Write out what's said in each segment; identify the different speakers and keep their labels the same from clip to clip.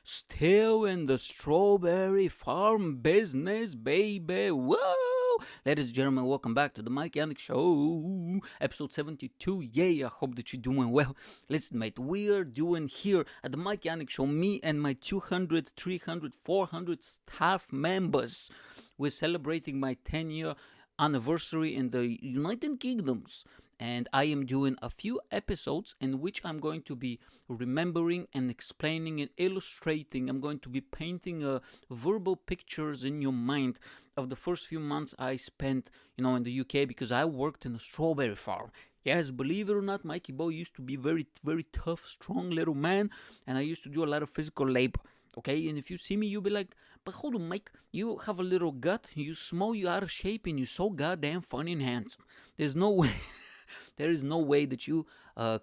Speaker 1: Still in the strawberry farm business, baby. Whoa! Ladies and gentlemen, welcome back to the Yanek Show, episode 72. Yay, I hope that you're doing well. Listen, mate, we're doing here at the Yanek Show, me and my 200, 300, 400 staff members. We're celebrating my 10-year anniversary in the United Kingdoms. And I am doing a few episodes in which I'm going to be remembering and explaining and illustrating. I'm going to be painting verbal pictures in your mind of the first few months I spent, in the UK, because I worked in a strawberry farm. Yes, believe it or not, Mikey Boy used to be very, very tough, strong little man, and I used to do a lot of physical labor. Okay, and if you see me, you'll be like, but hold on, Mike, you have a little gut, you small, you out of shape, and you're so goddamn funny and handsome. There's no way. There is no way that you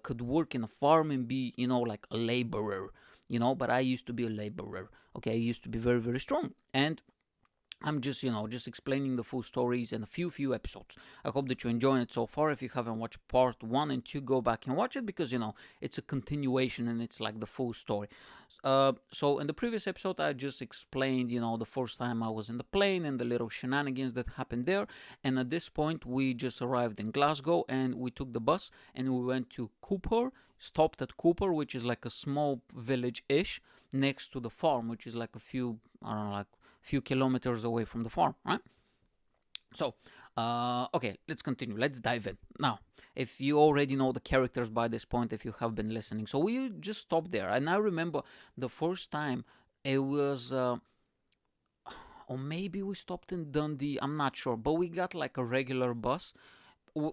Speaker 1: could work in a farm and be, like a laborer, but I used to be a laborer, okay? I used to be very, very strong. And I'm just, just explaining the full stories in a few episodes. I hope that you're enjoying it so far. If you haven't watched part 1 and 2, go back and watch it because, it's a continuation and it's like the full story. So in the previous episode, I just explained, the first time I was in the plane and the little shenanigans that happened there. And at this point, we just arrived in Glasgow and we took the bus and we went to Cooper, stopped at Cooper, which is like a small village-ish next to the farm, which is like a few kilometers away from the farm, right? So, okay, let's continue. Let's dive in. Now, if you already know the characters by this point, if you have been listening. So we just stopped there. And I remember the first time it was, or maybe we stopped in Dundee, I'm not sure. But we got like a regular bus.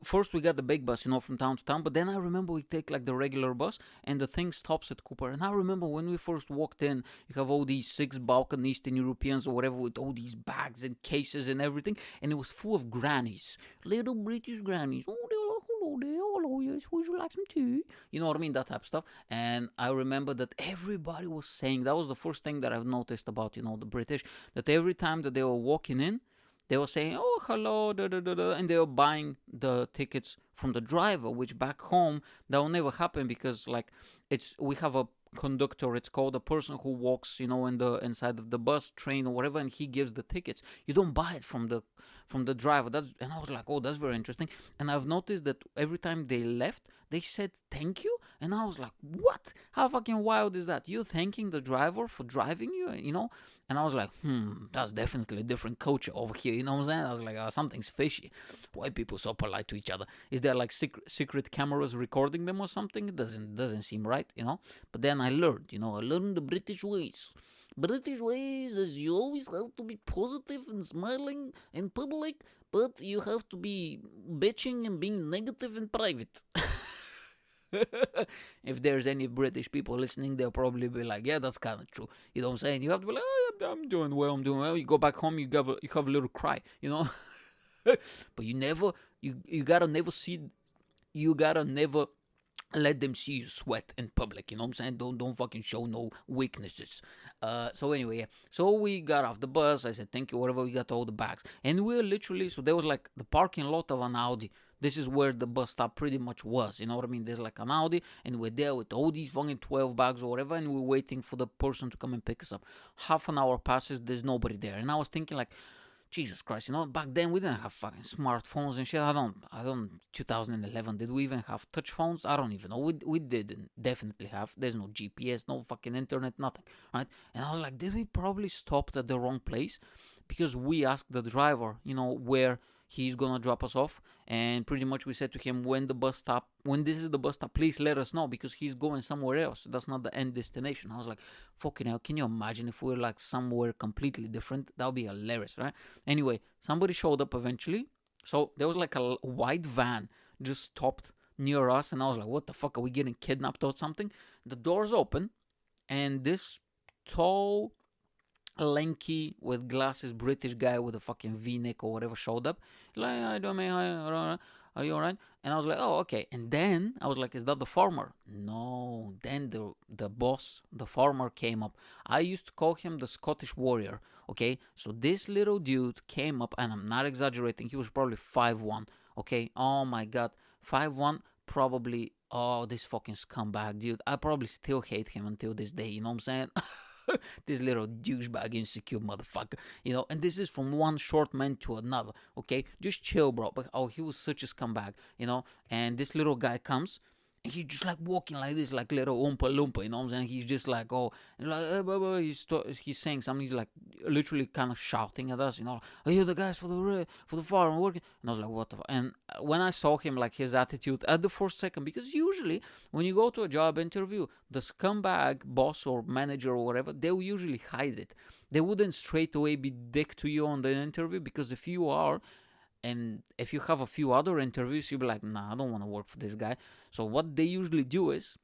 Speaker 1: First we got the big bus, from town to town, but then I remember we take like the regular bus and the thing stops at Cooper. And I remember when we first walked in, you have all these 6 Balkan Eastern Europeans or whatever with all these bags and cases and everything, and it was full of grannies, little British grannies. Oh, they're like, hello there, hello, yes, would you like some tea? You know what I mean, that type of stuff. And I remember that everybody was saying, that was the first thing that I've noticed about, the British, that every time that they were walking in, they were saying, oh, hello, da, da, da, da, and they were buying the tickets from the driver, which back home, that will never happen because, we have a conductor, it's called a person who walks, in the inside of the bus, train, or whatever, and he gives the tickets. You don't buy it from the driver. And I was like, oh, that's very interesting. And I've noticed that every time they left, they said thank you, and I was like, what? How fucking wild is that? You're thanking the driver for driving you, And I was like, that's definitely a different culture over here, you know what I'm saying? I was like, something's fishy. Why people so polite to each other? Is there like secret cameras recording them or something? It doesn't seem right, But then I learned, I learned the British ways. British ways is you always have to be positive and smiling in public, but you have to be bitching and being negative in private. If there's any British people listening, they'll probably be like, yeah, that's kind of true. You know what I'm saying? You have to be like, oh, I'm doing well. You go back home, you have a little cry, But you gotta never let them see you sweat in public, you know what I'm saying? Don't fucking show no weaknesses. So anyway, yeah. So we got off the bus, I said thank you, whatever, we got all the bags. And we're literally, so there was like the parking lot of an Audi. This is where the bus stop pretty much was, you know what I mean? There's like an Audi, and we're there with all these fucking 12 bags or whatever, and we're waiting for the person to come and pick us up. Half an hour passes, there's nobody there. And I was thinking like, Jesus Christ, back then we didn't have fucking smartphones and shit. I don't, 2011, did we even have touch phones? I don't even know. We didn't definitely have. There's no GPS, no fucking internet, nothing, right? And I was like, did we probably stop at the wrong place? Because we asked the driver, where he's gonna drop us off, and pretty much we said to him, when this is the bus stop, please let us know because he's going somewhere else. That's not the end destination. I was like, fucking hell, can you imagine if we were like somewhere completely different? That would be hilarious, right? Anyway, somebody showed up eventually. So there was like a white van just stopped near us, and I was like, what the fuck, are we getting kidnapped or something? The doors open, and this tall, lanky, with glasses British guy with a fucking V-neck or whatever showed up. Like, I don't mean, are you alright? And I was like, oh, okay. And then I was like, is that the farmer? No. Then the boss, the farmer, came up. I used to call him the Scottish warrior. Okay, so this little dude came up, and I'm not exaggerating. He was probably 5'1". Okay, oh my god, 5'1", probably. Oh, this fucking scumbag, dude. I probably still hate him until this day. You know what I'm saying? This little douchebag, insecure motherfucker, and this is from one short man to another, okay? Just chill, bro. But he was such a scumbag, and this little guy comes. And he's just like walking like this, like little Oompa Loompa, you know what I'm saying? He's just like, oh, and like, blah, blah, he's saying something. He's like literally kind of shouting at us, are you the guys for the farm working? And I was like, what the fuck? And when I saw him, like his attitude at the first second, because usually when you go to a job interview, the scumbag boss or manager or whatever, they will usually hide it. They wouldn't straight away be dick to you on the interview, because if you are, and if you have a few other interviews, you'll be like, nah, I don't want to work for this guy. So what they usually do is,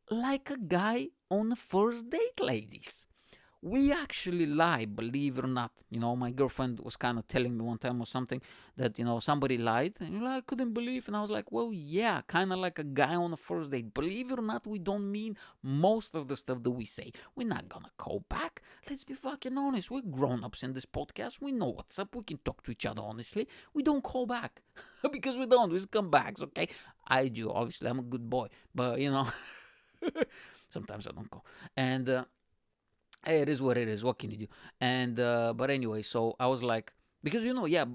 Speaker 1: like a guy on a first date, ladies, we actually lie, believe it or not. My girlfriend was kind of telling me one time or something that, somebody lied. And I couldn't believe. And I was like, well, yeah, kind of like a guy on a first date. Believe it or not, we don't mean most of the stuff that we say. We're not going to call back. Let's be fucking honest. We're grown-ups in this podcast. We know what's up. We can talk to each other honestly. We don't call back because we don't. We scumbags, okay? I do. Obviously, I'm a good boy. But, sometimes I don't call. And, hey, it is what it is. What can you do? And but anyway, so I was like, because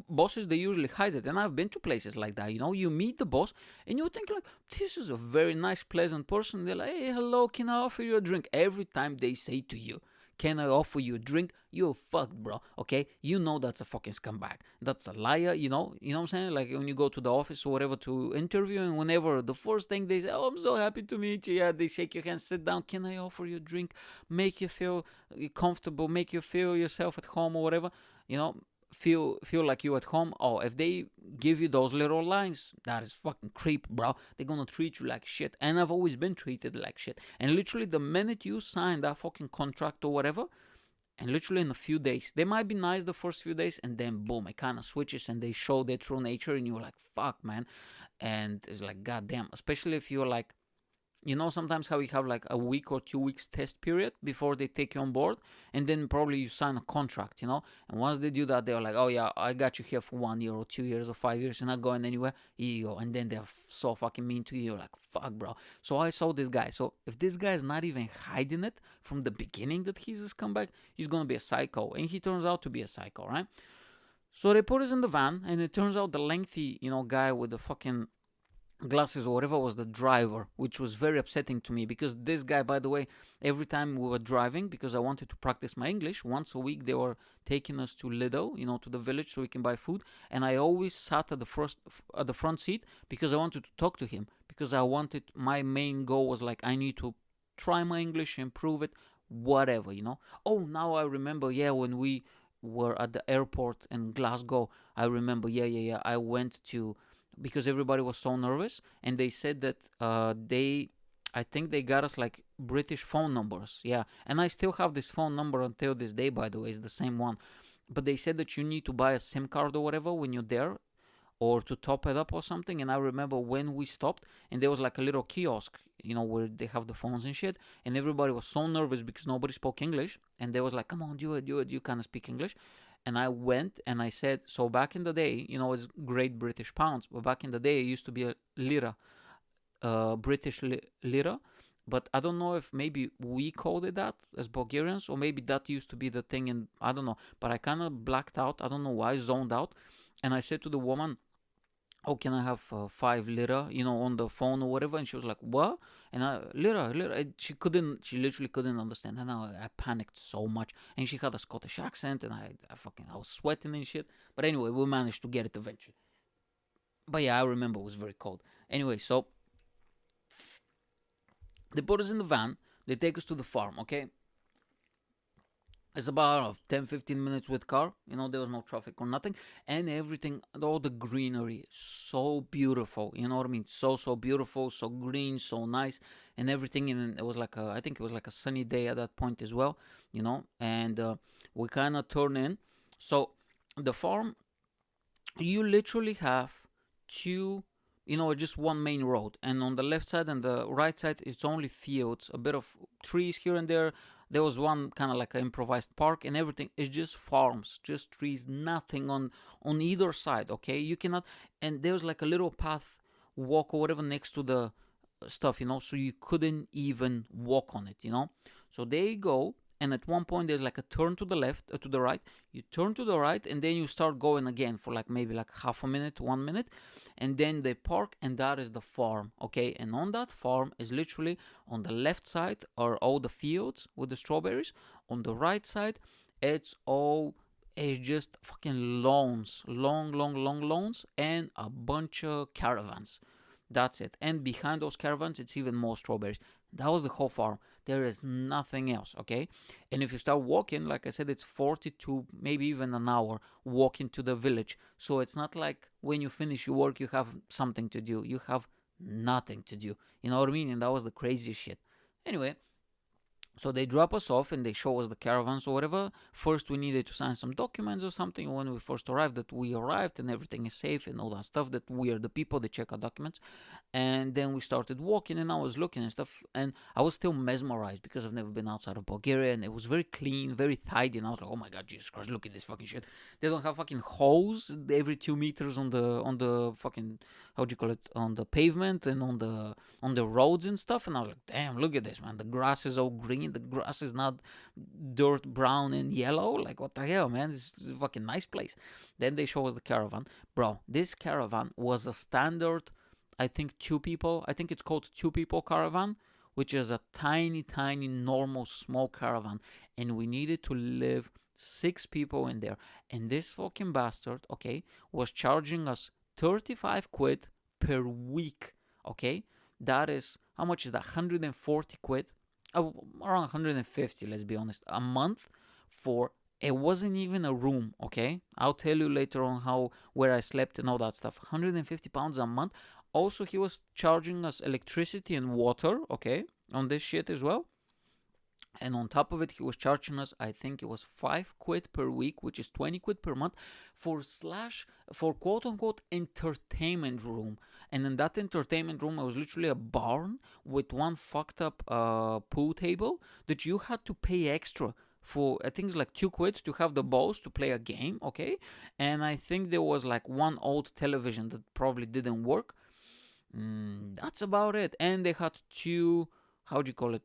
Speaker 1: bosses, they usually hide it, and I've been to places like that. You meet the boss, and you think like, this is a very nice, pleasant person. They're like, hey, hello, can I offer you a drink? Every time they say to you, can I offer you a drink? You're fucked, bro. Okay, that's a fucking scumbag. That's a liar. You know what I'm saying? Like when you go to the office or whatever to interview, and whenever the first thing they say, oh, I'm so happy to meet you. Yeah, they shake your hand, sit down. Can I offer you a drink? Make you feel comfortable. Make you feel yourself at home or whatever. Feel like you at home. Oh, if they give you those little lines, that is fucking creep, bro. They're gonna treat you like shit. And I've always been treated like shit. And literally the minute you sign that fucking contract or whatever, and literally in a few days, they might be nice the first few days, and then boom, it kind of switches and they show their true nature, and you're like, fuck, man. And it's like, goddamn. Especially if you're like, sometimes how you have like a week or 2 weeks test period before they take you on board, and then probably you sign a contract, and once they do that, they're like, oh yeah, I got you here for 1 year or 2 years or 5 years, you're not going anywhere, here you go. And then they're so fucking mean to you. You're like, fuck, bro. So I saw this guy. So if this guy is not even hiding it from the beginning that he's a scumbag, he's gonna be a psycho, and he turns out to be a psycho, right? So they put us in the van, and it turns out the lengthy, guy with the fucking glasses or whatever was the driver, which was very upsetting to me, because this guy, by the way, every time we were driving, because I wanted to practice my English, once a week they were taking us to Lidl, to the village, so we can buy food, and I always sat at the front seat, because I wanted to talk to him, because my main goal was like, I need to try my English, improve it, whatever. Oh, now I remember, yeah, when we were at the airport in Glasgow, I remember, I went to, because everybody was so nervous, and they said that I think they got us like British phone numbers, yeah, and I still have this phone number until this day, by the way, it's the same one, but they said that you need to buy a SIM card or whatever when you're there, or to top it up or something. And I remember when we stopped, and there was like a little kiosk, where they have the phones and shit, and everybody was so nervous because nobody spoke English, and they was like, come on, do it, you kind of speak English. And I went and I said, so back in the day, it's Great British Pounds, but back in the day it used to be a lira, British lira. But I don't know if maybe we called it that as Bulgarians, or maybe that used to be the thing, and I don't know. But I kind of blacked out, I don't know why, zoned out. And I said to the woman, oh, can I have 5 lira, on the phone or whatever? And she was like, what? And lira. She literally couldn't understand. And I panicked so much. And she had a Scottish accent, and I was sweating and shit. But anyway, we managed to get it eventually. But yeah, I remember it was very cold. Anyway, so they put us in the van. They take us to the farm, okay? It's about 10-15 minutes with car. There was no traffic or nothing. And everything, all the greenery, so beautiful. You know what I mean? So beautiful, so green, so nice. And everything. And it was like I think it was like a sunny day at that point as well. And we kind of turn in. So the farm, you literally have two, just one main road. And on the left side and the right side, it's only fields, a bit of trees here and there. There was one kind of like an improvised park, and everything is just farms, just trees, nothing on either side, okay? You cannot, and there was like a little path, walk or whatever next to the stuff, so you couldn't even walk on it, So they go, and at one point there's like a turn to the left, to the right. You turn to the right, and then you start going again for like maybe like half a minute, 1 minute, and then they park, and that is the farm, okay? And on that farm is literally on the left side are all the fields with the strawberries. On the right side, it's just fucking lawns, long lawns, and a bunch of caravans. That's it. And behind those caravans, it's even more strawberries. That was the whole farm. There is nothing else, okay? And if you start walking, like I said, it's 40 to maybe even an hour walking to the village. So it's not like when you finish your work, you have something to do. You have nothing to do. You know what I mean? And that was the craziest shit. Anyway, so they drop us off and they show us the caravans or whatever. First, we needed to sign some documents or something when we first arrived, that we arrived and everything is safe and all that stuff, that we are the people. They check our documents. And then we started walking, and I was looking and stuff, and I was still mesmerized because I've never been outside of Bulgaria, and it was very clean, very tidy. And I was like, oh my god, Jesus Christ, look at this fucking shit. They don't have fucking holes every 2 meters on the fucking, how do you call it, on the pavement and on the roads and stuff. And I was like, damn, look at this, man. The grass is all green. The grass is not dirt brown and yellow. Like, what the hell, man? This is a fucking nice place. Then they show us the caravan. Bro, this caravan was a standard, I think it's called 2 people caravan, which is a tiny normal small caravan. And we needed to live 6 people in there. And this fucking bastard, okay, was charging us 35 quid per week, okay? That is, how much is that? 140 quid? Around 150, let's be honest, a month for, it wasn't even a room, okay? I'll tell you later on where I slept and all that stuff. 150 pounds a month. Also, he was charging us electricity and water, okay, on this shit as well. And on top of it, he was charging us, I think it was 5 quid per week, which is 20 quid per month, for quote unquote entertainment room. And in that entertainment room, it was literally a barn with one fucked up pool table that you had to pay extra for. I think it's like 2 quid to have the balls to play a game, okay? And I think there was like one old television that probably didn't work. That's about it. And they had 2,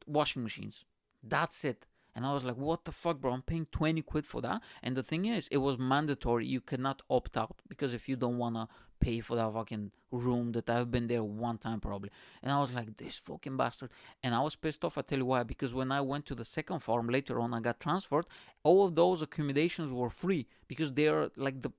Speaker 1: washing machines. That's it. And I was like, what the fuck, bro? I'm paying 20 quid for that. And the thing is, it was mandatory. You cannot opt out, because if you don't want to pay for that fucking room, that I've been there one time probably. And I was like, this fucking bastard. And I was pissed off. I tell you why. Because when I went to the second farm later on, I got transferred. All of those accommodations were free, because they're like the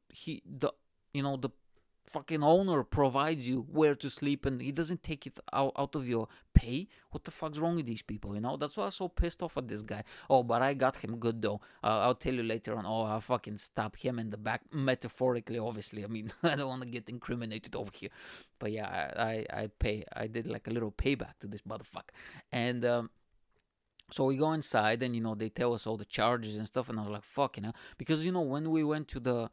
Speaker 1: fucking owner provides you where to sleep, and he doesn't take it out of your pay. What the fuck's wrong with these people, That's why I was so pissed off at this guy. Oh, but I got him good though. I'll tell you later on. Oh, I fucking stabbed him in the back, metaphorically, obviously. I mean, I don't want to get incriminated over here. But yeah, I did like a little payback to this motherfucker. And so we go inside, and they tell us all the charges and stuff, and I was like, fuck, because when we went to the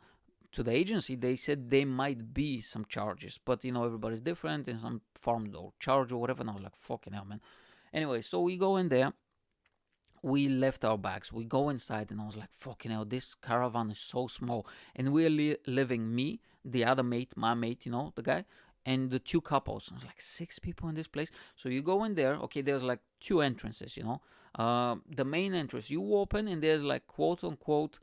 Speaker 1: agency, they said there might be some charges, but everybody's different, and some farm don't charge or whatever. And I was like, fucking hell, man. Anyway, so we go in there, we left our bags, we go inside, and I was like, fucking hell, this caravan is so small, and we're living, me, the other mate, my mate, the guy, and the 2 couples. I was like, 6 people in this place. So you go in there, okay, there's like 2 entrances, the main entrance you open, and there's like quote unquote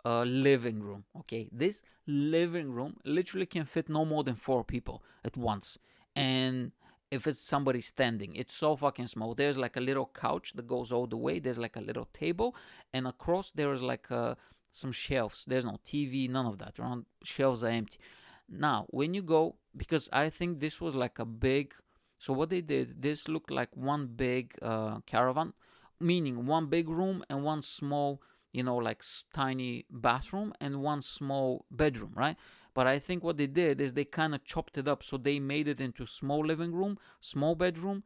Speaker 1: living room. Okay, this living room literally can fit no more than 4 people at once. And if it's somebody standing, it's so fucking small. There's like a little couch that goes all the way. There's like a little table, and across there is like some shelves. There's no TV, none of that. Around shelves are empty. Now, when you go, because I think this was like a big, so what they did, this looked like one big caravan, meaning one big room and one small, like tiny bathroom and one small bedroom, right? But I think what they did is they kind of chopped it up. So they made it into small living room, small bedroom,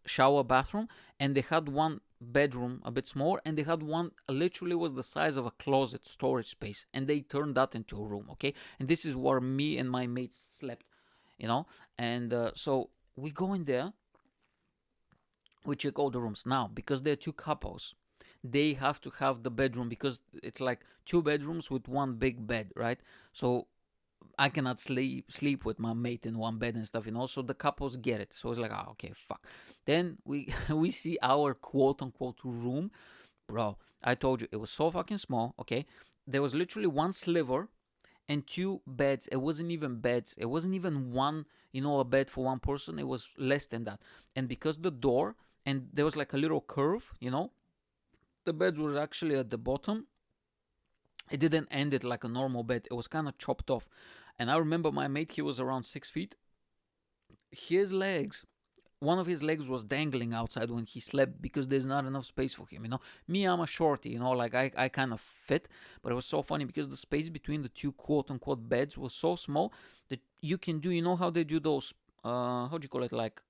Speaker 1: shower, bathroom, and they had one bedroom a bit smaller, and they had one literally was the size of a closet storage space, and they turned that into a room, okay? And this is where me and my mates slept, and so we go in there, we check all the rooms. Now, because they're 2 couples, they have to have the bedroom, because it's like 2 bedrooms with one big bed, right? So I cannot sleep with my mate in one bed and stuff, So the couples get it. So it's like, okay, fuck. Then we we see our quote unquote room, bro. I told you it was so fucking small. Okay, there was literally one sliver and two beds. It wasn't even beds. It wasn't even one, a bed for one person. It was less than that. And because the door and there was like a little curve, the beds were actually at the bottom. It didn't end it like a normal bed. It was kind of chopped off. And I remember my mate, he was around 6 feet. His legs, one of his legs was dangling outside when he slept because there's not enough space for him. Me, I'm a shorty, like I kind of fit, but it was so funny because the space between the two quote unquote beds was so small that you can do, how they do those, how do you call it, like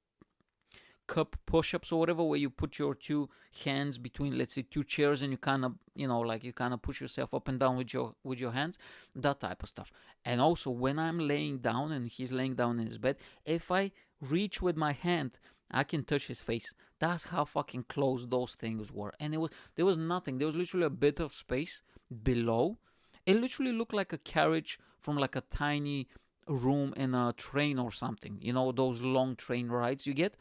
Speaker 1: cup push-ups or whatever, where you put your two hands between, let's say, two chairs, and you kind of you kind of push yourself up and down with your hands, that type of stuff. And also when I'm laying down and he's laying down in his bed, if I reach with my hand, I can touch his face. That's how fucking close those things were. And there was nothing. There was literally a bit of space below. It literally looked like a carriage from like a tiny room in a train or something, those long train rides you get.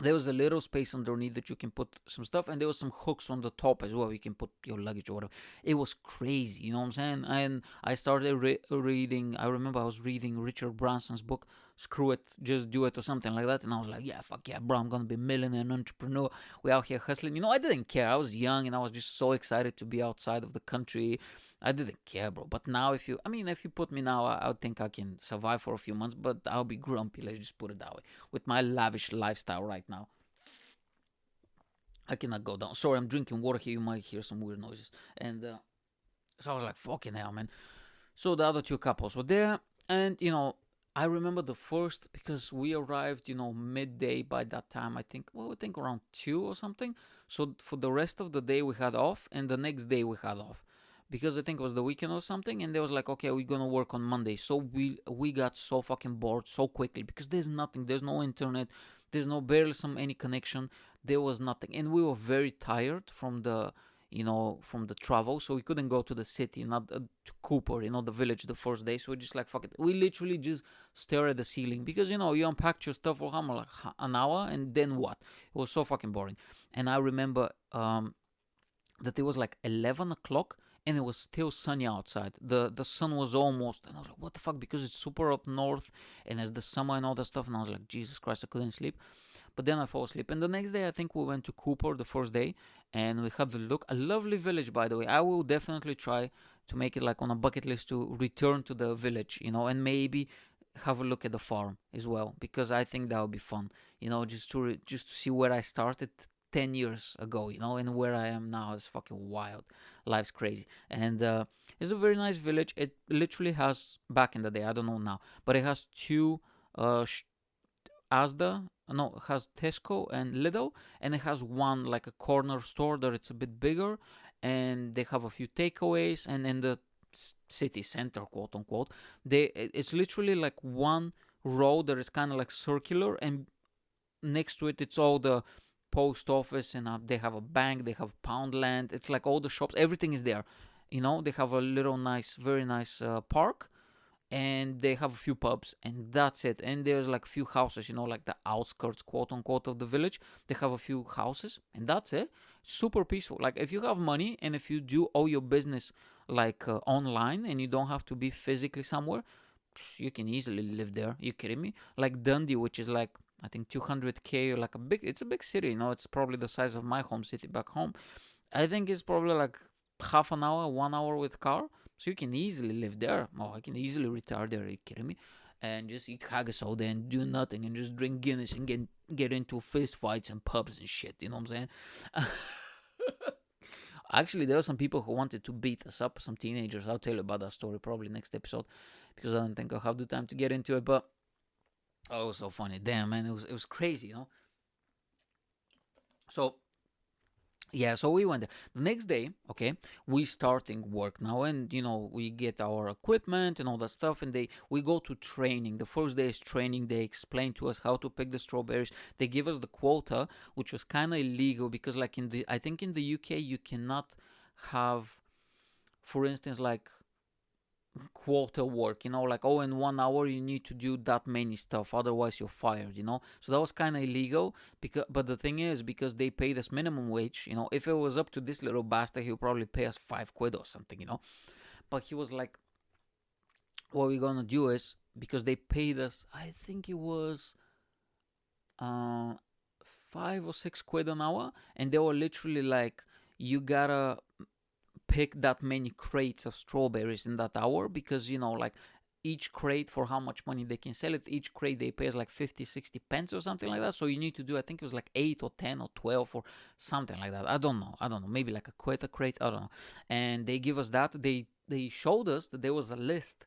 Speaker 1: There was a little space underneath that you can put some stuff, and there was some hooks on the top as well. You can put your luggage or whatever. It was crazy, you know what I'm saying? And I started reading. I remember I was reading Richard Branson's book, Screw It, Just Do It, or something like that. And I was like, yeah, fuck yeah, bro, I'm gonna be a millionaire and entrepreneur. We out here hustling. I didn't care. I was young and I was just so excited to be outside of the country. I didn't care, bro. But now, if you put me now, I would think I can survive for a few months, but I'll be grumpy. Let's just put it that way. With my lavish lifestyle right now, I cannot go down. Sorry, I'm drinking water here. You might hear some weird noises. And so I was like, fucking hell, man. So the other two couples were there, and I remember the first, because we arrived, midday by that time. I think around 2 or something. So for the rest of the day we had off, and the next day we had off, because I think it was the weekend or something. And they was like, okay, we're gonna work on Monday. So we got so fucking bored so quickly, because there's nothing, there's no internet, there's no barely any connection. There was nothing, and we were very tired from the travel, so we couldn't go to the city, not to Cooper, the village, the first day. So we just like, fuck it. We literally just stare at the ceiling, because you unpacked your stuff for like an hour, and then what? It was so fucking boring. And I remember that it was like 11 o'clock, and it was still sunny outside. The sun was almost, and I was like, what the fuck? Because it's super up north, and it's the summer and all that stuff. And I was like, Jesus Christ, I couldn't sleep. But then I fell asleep. And the next day, I think we went to Cooper the first day, and we had a lovely village, by the way. I will definitely try to make it like on a bucket list to return to the village, and maybe have a look at the farm as well, because I think that would be fun, just to see where I started 10 years ago, and where I am now. Is fucking wild. Life's crazy. And it's a very nice village. It literally has, back in the day, I don't know now, but it has two Asda, no, it has Tesco and Lidl, and it has one like a corner store that it's a bit bigger, and they have a few takeaways. And in the city center, quote unquote, it's literally like one road that is kind of like circular, and next to it, it's all the post office, and they have a bank, they have Poundland. It's like all the shops, everything is there. They have a little nice, very nice park, and they have a few pubs, and that's it. And there's like a few houses, like the outskirts, quote unquote, of the village. They have a few houses, and that's it. Super peaceful. Like, if you have money, and if you do all your business like online, and you don't have to be physically somewhere, you can easily live there. You kidding me? Like Dundee, which is like, I think 200k, or like it's a big city. It's probably the size of my home city back home. I think it's probably like half an hour, 1 hour with car. So you can easily live there. Oh, I can easily retire there. Are you kidding me? And just eat haggis all day and do nothing, and just drink Guinness and get into fist fights and pubs and shit. You know what I'm saying? Actually, there were some people who wanted to beat us up, some teenagers. I'll tell you about that story probably next episode, because I don't think I'll have the time to get into it. But it was so funny. Damn, man, it was crazy, So yeah, so we went there. The next day, okay, we starting work now, and we get our equipment and all that stuff, and we go to training. The first day is training. They explain to us how to pick the strawberries. They give us the quota, which was kind of illegal, because like I think in the UK you cannot have, for instance, like quota work, like, oh, in 1 hour you need to do that many stuff, otherwise you're fired. So that was kind of illegal. But the thing is, because they paid us minimum wage, if it was up to this little bastard, he would probably pay us 5 quid or something. But he was like, what we're gonna do is, because they paid us, I think it was 5 or 6 quid an hour, and they were literally like, you gotta pick that many crates of strawberries in that hour, because like, each crate, for how much money they can sell it, each crate they pay is like 50-60 pence or something like that. So you need to do, I think it was like 8 or 10 or 12 or something like that. I don't know, maybe like a crate, I don't know. And they give us that. They showed us that there was a list,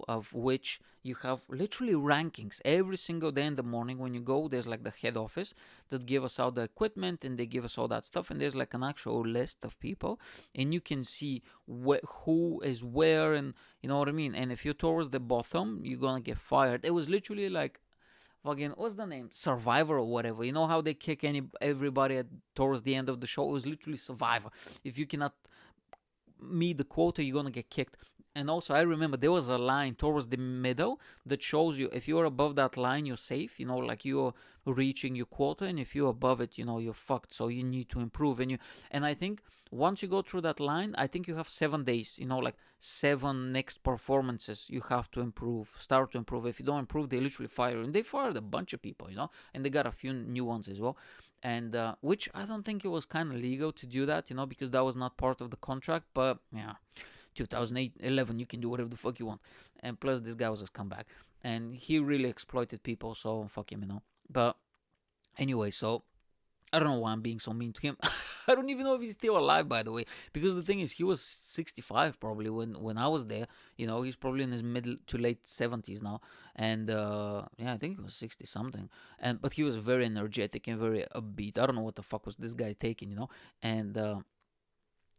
Speaker 1: of which you have literally rankings every single day in the morning. When you go, there's like the head office that give us all the equipment, and they give us all that stuff, and there's like an actual list of people, and you can see who is where, and you know what I mean. And if you're towards the bottom, you're gonna get fired. It was literally like, fucking, what's the name, Survivor or whatever. You know how they kick everybody towards the end of the show? It was literally Survivor. If you cannot meet the quota, you're gonna get kicked. And also, I remember there was a line towards the middle that shows you, if you're above that line, you're safe, like you're reaching your quota, and if you're above it, you're fucked. So you need to improve. And I think once you go through that line, I think you have 7 days, like 7 next performances you have to start to improve. If you don't improve, they literally fire you. And they fired a bunch of people, and they got a few new ones as well. And which I don't think it was kind of legal to do that, because that was not part of the contract. But yeah, 2011, you can do whatever the fuck you want. And plus, this guy was a scumbag, and he really exploited people, so fuck him. But anyway, so I don't know why I'm being so mean to him. I don't even know if he's still alive, by the way, because the thing is, he was 65 probably when I was there. He's probably in his middle to late 70s now, and yeah, I think he was 60 something. But he was very energetic and very upbeat. I don't know what the fuck was this guy taking, And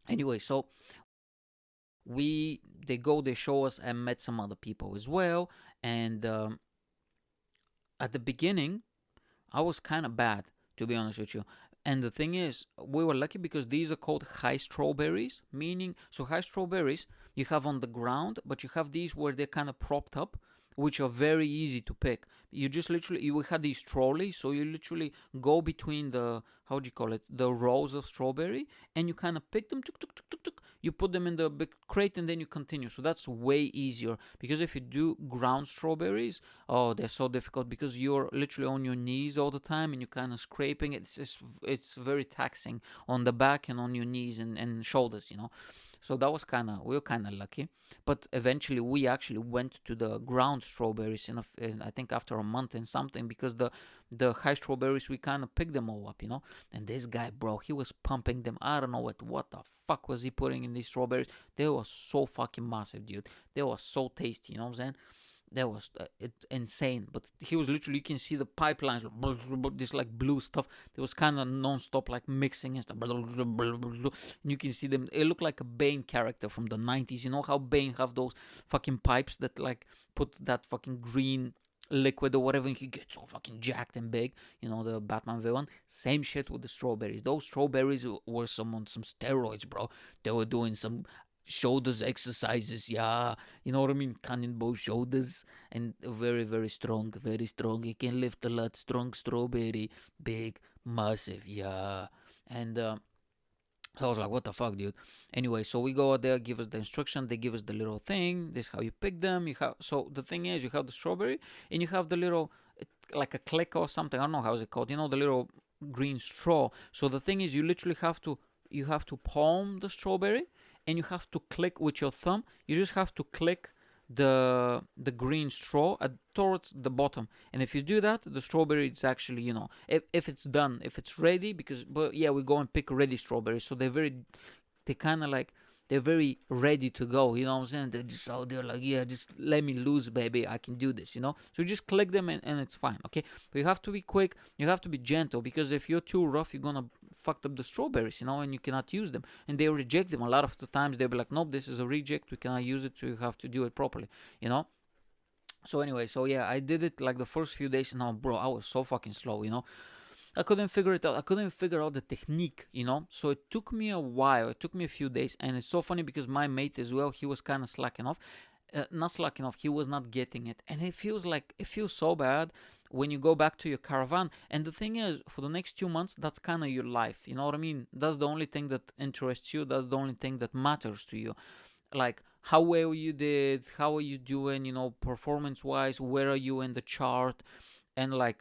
Speaker 1: anyway, so they show us. I met some other people as well, and at the beginning, I was kind of bad, to be honest with you. And the thing is, we were lucky because these are called high strawberries, meaning, so high strawberries you have on the ground, but you have these where they're kind of propped up, which are very easy to pick. You just literally, you had these trolleys, so you literally go between the, how do you call it, the rows of strawberry, and you kind of pick them, you put them in the big crate, and then you continue. So that's way easier, because if you do ground strawberries, oh, they're so difficult, because you're literally on your knees all the time, and you're kind of scraping. It's very taxing on the back and on your knees and shoulders, So that was we were kind of lucky. But eventually we actually went to the ground strawberries in I think after a month and something, because the high strawberries, we kind of picked them all up, And this guy, bro, he was pumping them. I don't know what the fuck was he putting in these strawberries. They were so fucking massive, dude. They were so tasty, you know what I'm saying? That was insane. But he was literally, you can see the pipelines, this like blue stuff. There was kind of non-stop like mixing and stuff. And you can see them. It looked like a Bane character from the 90s. You know how Bane have those fucking pipes that like put that fucking green liquid or whatever, and he gets so fucking jacked and big, the Batman villain. Same shit with the strawberries. Those strawberries were on some steroids, bro. They were doing some shoulders exercises, yeah, you know what I mean, cannonball shoulders, and very, very strong, he can lift a lot, strong strawberry, big, massive, yeah. And so I was like, what the fuck, dude? Anyway, so we go out there, give us the instruction, they give us the little thing, this is how you pick them. So the thing is, you have the strawberry, and you have the little, like a click or something, I don't know how it's called, the little green straw. So the thing is, you literally have to palm the strawberry, and you have to click with your thumb. You just have to click the green straw towards the bottom. And if you do that, the strawberry is actually, if it's done, if it's ready, but yeah, we go and pick ready strawberries. So they're very ready to go, you know what I'm saying? They're just out there like, yeah, just let me loose, baby, I can do this, So you just click them and it's fine, okay? But you have to be quick, you have to be gentle, because if you're too rough, you're gonna fuck up the strawberries, and you cannot use them. And they reject them. A lot of the times they'll be like, nope, this is a reject, we cannot use it, so you have to do it properly, So anyway, so yeah, I did it like the first few days, and bro, I was so fucking slow, I couldn't figure it out. I couldn't figure out the technique, So it took me a while. It took me a few days. And it's so funny because my mate as well, he was kind of slacking off. not slacking off. He was not getting it, and it feels so bad when you go back to your caravan. And the thing is, for the next 2 months, that's kind of your life. You know what I mean? That's the only thing that interests you. That's the only thing that matters to you. Like how well you did, how are you doing? Performance wise, where are you in the chart, and like,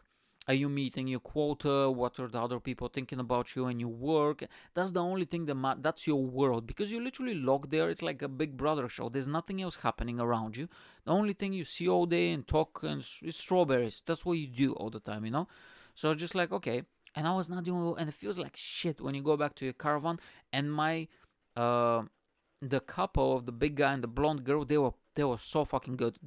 Speaker 1: are you meeting your quota? What are the other people thinking about you and your work? That's the only thing that's your world, because you're literally locked there. It's like a Big Brother show. There's nothing else happening around you. The only thing you see all day and talk is strawberries. That's what you do all the time. So just like, okay, and I was not doing well, and it feels like shit when you go back to your caravan. And uh the couple of the big guy and the blonde girl, they were so fucking good.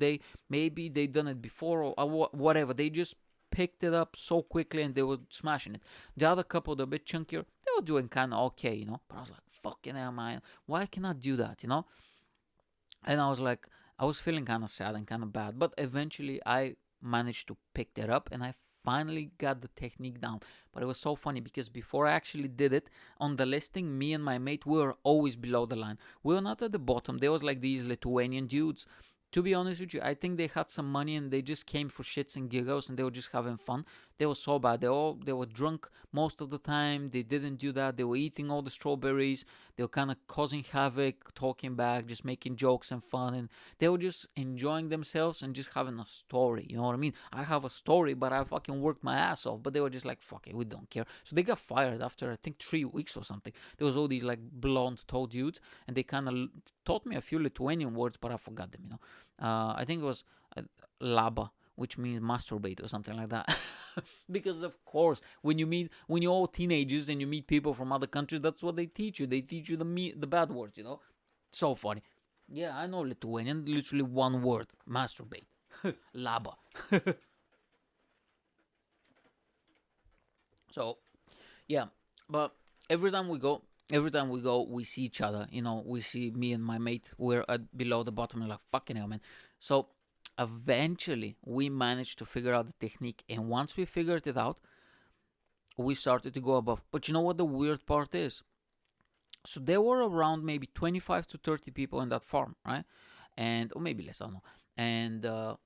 Speaker 1: Maybe they done it before, or whatever. They just picked it up so quickly and they were smashing it. The other couple, the bit chunkier, they were doing kind of okay. But I was like, fucking hell, man, why can I do that? And I was like, I was feeling kind of sad and kind of bad, but eventually I managed to pick that up, and I finally got the technique down. But it was so funny because before I actually did it, on the listing, me and my mate, we were always below the line. We were not at the bottom. There was like these Lithuanian dudes. To be honest with you, I think they had some money and they just came for shits and giggles and they were just having fun. They were so bad. They were drunk most of the time. They didn't do that. They were eating all the strawberries. They were kind of causing havoc, talking back, just making jokes and fun. And they were just enjoying themselves and just having a story. You know what I mean? I have a story, but I fucking worked my ass off. But they were just like, fuck it, we don't care. So they got fired after, I think, 3 weeks or something. There was all these like blonde tall dudes, and they kind of taught me a few Lithuanian words, but I forgot them. I think it was laba, which means masturbate or something like that. Because of course, when you're all teenagers and you meet people from other countries, that's what they teach you. They teach you the bad words. So funny. Yeah, I know Lithuanian. Literally one word: masturbate. Laba. So, yeah, but every time we go, we see each other. We see me and my mate. We're below the bottom. We're like, fucking hell, man. So eventually, we managed to figure out the technique, and once we figured it out, we started to go above. But you know what the weird part is? So there were around maybe 25 to 30 people in that farm, right? Or maybe less, I don't know. And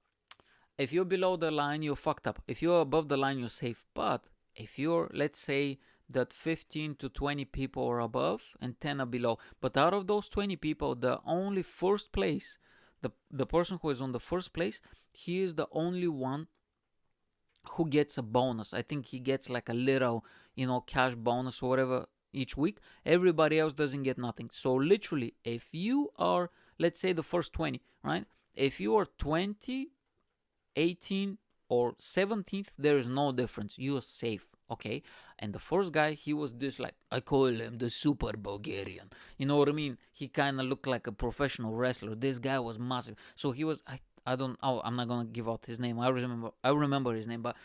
Speaker 1: if you're below the line, you're fucked up. If you're above the line, you're safe. But if you're, let's say, that 15 to 20 people are above and 10 are below. But out of those 20 people, the only first place, the person who is on the first place, he is the only one who gets a bonus. I think he gets like a little, cash bonus or whatever each week. Everybody else doesn't get nothing. So literally, if you are, let's say, the first 20, right? If you are 20, 18, or 17th, there is no difference. You are safe. Okay, and the first guy, he was this, like, I call him the super Bulgarian. You know what I mean? He kind of looked like a professional wrestler. This guy was massive. So he was, I'm not gonna give out his name. I remember his name, but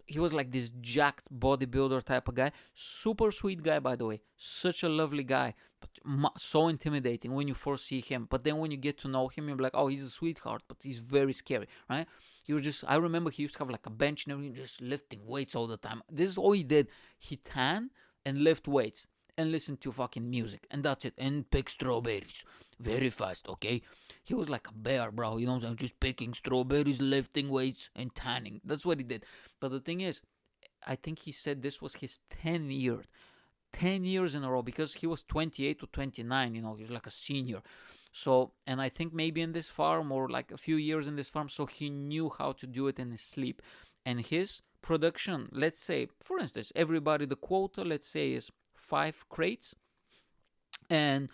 Speaker 1: he was like this jacked bodybuilder type of guy. Super sweet guy, by the way. Such a lovely guy, but so intimidating when you first see him. But then when you get to know him, you're like, oh, he's a sweetheart, but he's very scary, right? I remember he used to have like a bench and everything, just lifting weights all the time. This is all he did. He tan and lift weights and listen to fucking music, and that's it. And pick strawberries very fast, okay? He was like a bear, bro. You know what I'm saying? Just picking strawberries, lifting weights, and tanning. That's what he did. But the thing is, I think he said this was his 10 years in a row, because he was 28 to 29. He was like a senior. So, and I think maybe in this farm, or like a few years in this farm, so he knew how to do it in his sleep. And his production, let's say, for instance, everybody, the quota, let's say, is 5 crates. And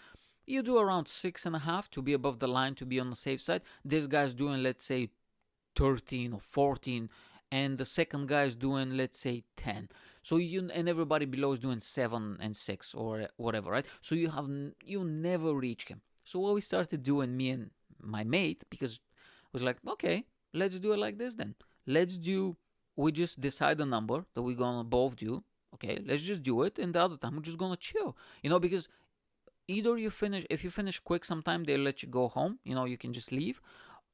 Speaker 1: you do around 6.5 to be above the line, to be on the safe side. This guy's doing, let's say, 13 or 14. And the second guy is doing, let's say, 10. So and everybody below is doing 7 and 6 or whatever, right? So you never reach him. So what we started doing, me and my mate, because it was like, okay, let's do it like this then. We just decide the number that we're gonna both do. Okay, let's just do it, and the other time we're just gonna chill. Because either if you finish quick, sometime they let you go home. You can just leave.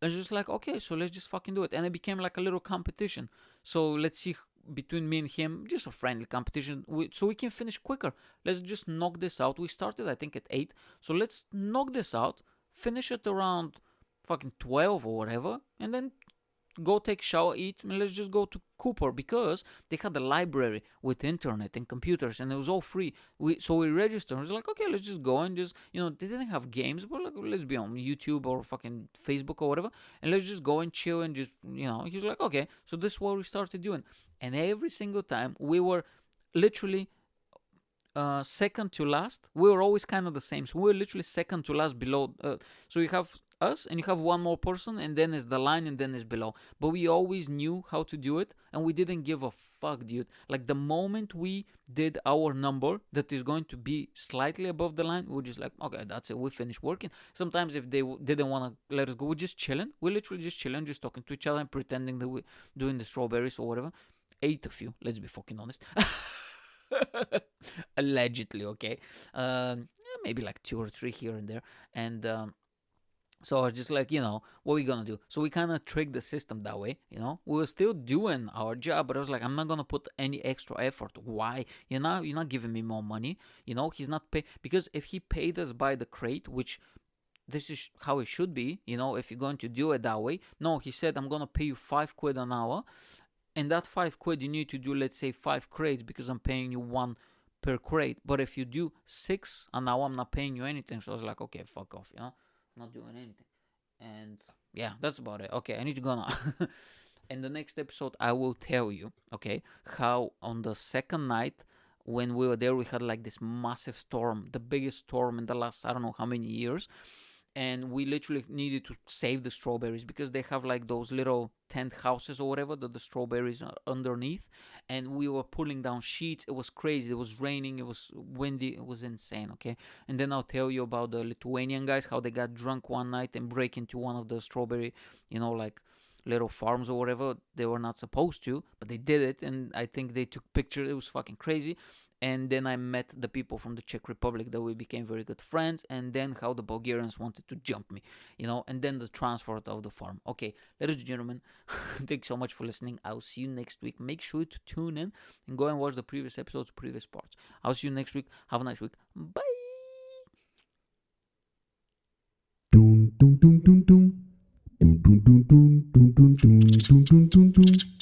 Speaker 1: It's just like, okay, so let's just fucking do it. And it became like a little competition. So let's see, between me and him, just a friendly competition, so we can finish quicker. Let's just knock this out. We started, I think, at 8. So let's knock this out, finish it around fucking 12 or whatever, and then go take shower, eat, and let's just go to Cooper, because they had a library with internet and computers, and it was all free. So we registered. I was like, okay, let's just go and just, they didn't have games, but like, let's be on YouTube or fucking Facebook or whatever, and let's just go and chill and just, he was like, okay. So this is what we started doing, and every single time we were literally second to last. We were always kind of the same. So we were literally second to last below. So you have us, and you have one more person, and then is the line, and then is below. But we always knew how to do it, and we didn't give a fuck, dude. Like, the moment we did our number that is going to be slightly above the line, we're just like, okay, that's it. We finished working. Sometimes if they didn't want to let us go, we're just chilling. We're literally just chilling, just talking to each other and pretending that we're doing the strawberries or whatever. Ate a few. Let's be fucking honest. Allegedly, okay. Maybe like 2 or 3 here and there, and so I was just like, what are we gonna do? So we kind of tricked the system that way. We were still doing our job, but I was like, I'm not gonna put any extra effort. Why? You're not giving me more money. He's not pay, because if he paid us by the crate, which this is how it should be. If you're going to do it that way. No, he said, I'm gonna pay you 5 quid an hour. And that 5 quid, you need to do, let's say, 5 crates, because I'm paying you 1 per crate. But if you do 6 an hour, I'm not paying you anything. So I was like, okay, fuck off, I'm not doing anything. And yeah, that's about it. Okay, I need to go now. In the next episode, I will tell you, okay, how on the second night when we were there, we had like this massive storm, the biggest storm in the last, I don't know how many years. And we literally needed to save the strawberries, because they have like those little tent houses or whatever that the strawberries are underneath. And we were pulling down sheets. It was crazy. It was raining. It was windy. It was insane, okay? And then I'll tell you about the Lithuanian guys, how they got drunk one night and break into one of the strawberry, like little farms or whatever. They were not supposed to, but they did it. And I think they took pictures. It was fucking crazy. And then I met the people from the Czech Republic that we became very good friends. And then how the Bulgarians wanted to jump me, and then the transfer of the farm. Okay, ladies and gentlemen, thanks so much for listening. I'll see you next week. Make sure to tune in and go and watch the previous episodes, previous parts. I'll see you next week. Have a nice week. Bye. Dun, dun, dun, dun, dun. Dun, dun, dun, dun, dun, dun, dun, dun, dun, dun.